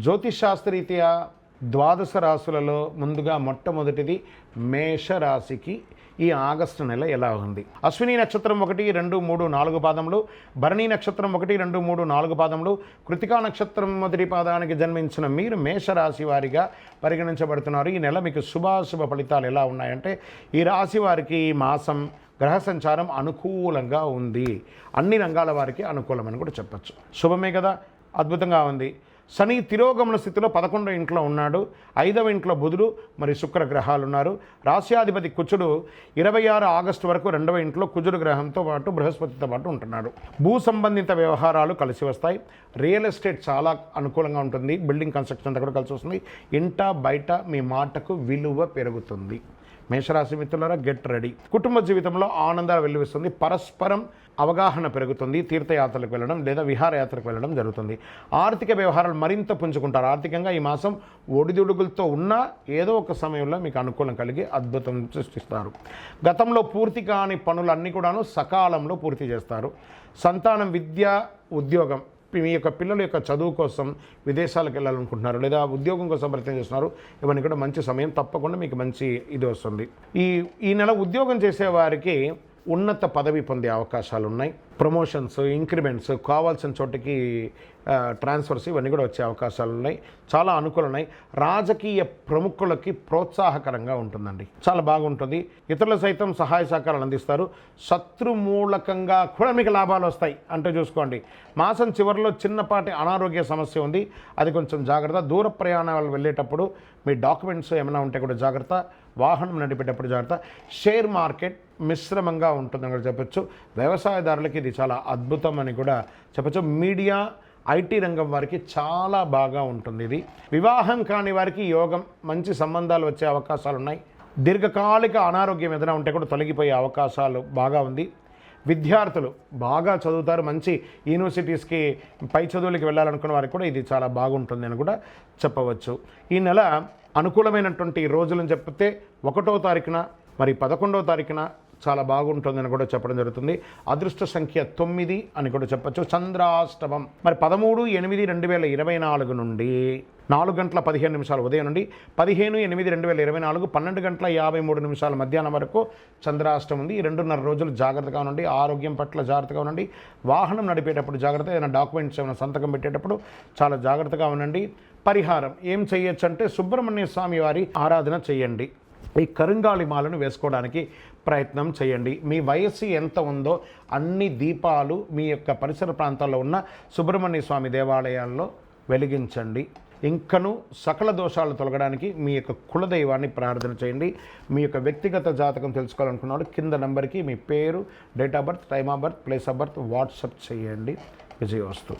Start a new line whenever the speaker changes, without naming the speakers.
జ్యోతిషాస్త్రరీత్యా ద్వాదశ రాశులలో ముందుగా మొట్టమొదటిది మేషరాశికి ఈ ఆగస్టు నెల ఎలా ఉంది? అశ్విని నక్షత్రం 1, 2, 3, 4 పాదములు, భరణి నక్షత్రం 1, 2, 3, 4 పాదములు, కృతికా నక్షత్రం మొదటి పాదానికి జన్మించిన మీరు మేషరాశి వారిగా పరిగణించబడుతున్నారు. ఈ నెల మీకు శుభాశుభ ఫలితాలు ఎలా ఉన్నాయంటే, ఈ రాశి వారికి ఈ మాసం గ్రహ సంచారం అనుకూలంగా ఉంది. అన్ని రంగాల వారికి అనుకూలమని కూడా చెప్పచ్చు. శుభమే కదా, అద్భుతంగా ఉంది. శని తిరోగమన స్థితిలో 11వ ఇంట్లో ఉన్నాడు. 5వ ఇంట్లో బుధుడు మరి శుక్ర గ్రహాలు ఉన్నారు. రాశ్యాధిపతి కుజుడు 26 ఆగస్టు వరకు 2వ ఇంట్లో కుజుడు గ్రహంతో పాటు బృహస్పతితో పాటు ఉంటున్నాడు. భూ సంబంధిత వ్యవహారాలు కలిసి వస్తాయి. రియల్ ఎస్టేట్ చాలా అనుకూలంగా ఉంటుంది. బిల్డింగ్ కన్స్ట్రక్షన్ అంతా కూడా కలిసి వస్తుంది. ఇంట బయట మీ మాటకు విలువ పెరుగుతుంది. మేషరాశి మిత్రులారా, గెట్ రెడీ. కుటుంబ జీవితంలో ఆనందాలు వెల్లువిస్తుంది. పరస్పరం అవగాహన పెరుగుతుంది. తీర్థయాత్రలకు వెళ్ళడం లేదా విహారయాత్రకు వెళ్ళడం జరుగుతుంది. ఆర్థిక వ్యవహారాలు మరింత పుంజుకుంటారు. ఆర్థికంగా ఈ మాసం ఒడిదుడుగులతో ఉన్నా ఏదో ఒక సమయంలో మీకు అనుకూలం కలిగి అద్భుతం సృష్టిస్తారు. గతంలో పూర్తి కాని పనులన్నీ కూడాను సకాలంలో పూర్తి చేస్తారు. సంతానం, విద్య, ఉద్యోగం, మీ యొక్క పిల్లల యొక్క చదువు కోసం విదేశాలకు వెళ్ళాలనుకుంటున్నారు లేదా ఉద్యోగం కోసం ప్రయత్నం చేస్తున్నారు, ఇవన్నీ కూడా మంచి సమయం. తప్పకుండా మీకు మంచి ఇది వస్తుంది. ఈ నెల ఉద్యోగం చేసేవారికి ఉన్నత పదవి పొందే అవకాశాలు ఉన్నాయి. ప్రమోషన్స్, ఇంక్రిమెంట్స్, కావాల్సిన చోటికి ట్రాన్స్ఫర్స్ ఇవన్నీ కూడా వచ్చే అవకాశాలు ఉన్నాయి. చాలా అనుకూలం ఉన్నాయి. రాజకీయ ప్రముఖులకి ప్రోత్సాహకరంగా ఉంటుందండి, చాలా బాగుంటుంది. ఇతరులు సైతం సహాయ సహకారాలు అందిస్తారు. శత్రుమూలకంగా కూడా మీకు లాభాలు వస్తాయి అంటే చూసుకోండి. మాసం చివరిలో చిన్నపాటి అనారోగ్య సమస్య ఉంది, అది కొంచెం జాగ్రత్త. దూర ప్రయాణాలు వెళ్ళేటప్పుడు మీ డాక్యుమెంట్స్ ఏమైనా ఉంటే కూడా జాగ్రత్త. వాహనం నడిపేటప్పుడు జాగ్రత్త. షేర్ మార్కెట్ మిశ్రమంగా ఉంటుందని కూడా చెప్పచ్చు. వ్యవసాయదారులకి ఇది చాలా అద్భుతం అని కూడా చెప్పచ్చు. మీడియా, ఐటీ రంగం వారికి చాలా బాగా ఉంటుంది ఇది. వివాహం కాని వారికి యోగం, మంచి సంబంధాలు వచ్చే అవకాశాలు ఉన్నాయి. దీర్ఘకాలిక అనారోగ్యం ఏదైనా ఉంటే కూడా తొలగిపోయే అవకాశాలు బాగా ఉంది. విద్యార్థులు బాగా చదువుతారు. మంచి యూనివర్సిటీస్కి పై చదువులకి వెళ్ళాలనుకున్న వారికి కూడా ఇది చాలా బాగుంటుంది అని కూడా చెప్పవచ్చు. ఈ నెల అనుకూలమైనటువంటి రోజులను చెప్తే 1వ తారీఖున మరి 11వ తారీఖున చాలా బాగుంటుందని కూడా చెప్పడం జరుగుతుంది. అదృష్ట సంఖ్య 9 అని కూడా చెప్పచ్చు. చంద్రాష్టమం మరి 13/8/2024 నుండి 4:15 ఉదయం నుండి 15/8/2024 12:53 మధ్యాహ్నం వరకు చంద్రాష్టమం ఉంది. ఈ 2.5 రోజులు జాగ్రత్తగా ఉండండి. ఆరోగ్యం పట్ల జాగ్రత్తగా ఉండండి. వాహనం నడిపేటప్పుడు జాగ్రత్త. ఏదైనా డాక్యుమెంట్స్ ఏమైనా సంతకం పెట్టేటప్పుడు చాలా జాగ్రత్తగా ఉండండి. పరిహారం ఏం చేయొచ్చు అంటే, సుబ్రహ్మణ్య స్వామి వారి ఆరాధన చేయండి. ఈ కరుంగాళి మాలను వేసుకోవడానికి ప్రయత్నం చేయండి. మీ వయస్సు ఎంత ఉందో అన్ని దీపాలు మీ యొక్క పరిసర ప్రాంతాల్లో ఉన్న సుబ్రహ్మణ్య స్వామి దేవాలయాల్లో వెలిగించండి. ఇంకను సకల దోషాలు తొలగడానికి మీ యొక్క కులదైవాన్ని ప్రార్థన చేయండి. మీ యొక్క వ్యక్తిగత జాతకం తెలుసుకోవాలనుకున్నాడు కింద నెంబర్కి మీ పేరు, date of birth, time of birth, place of birth WhatsApp చేయండి. విజయవస్తు.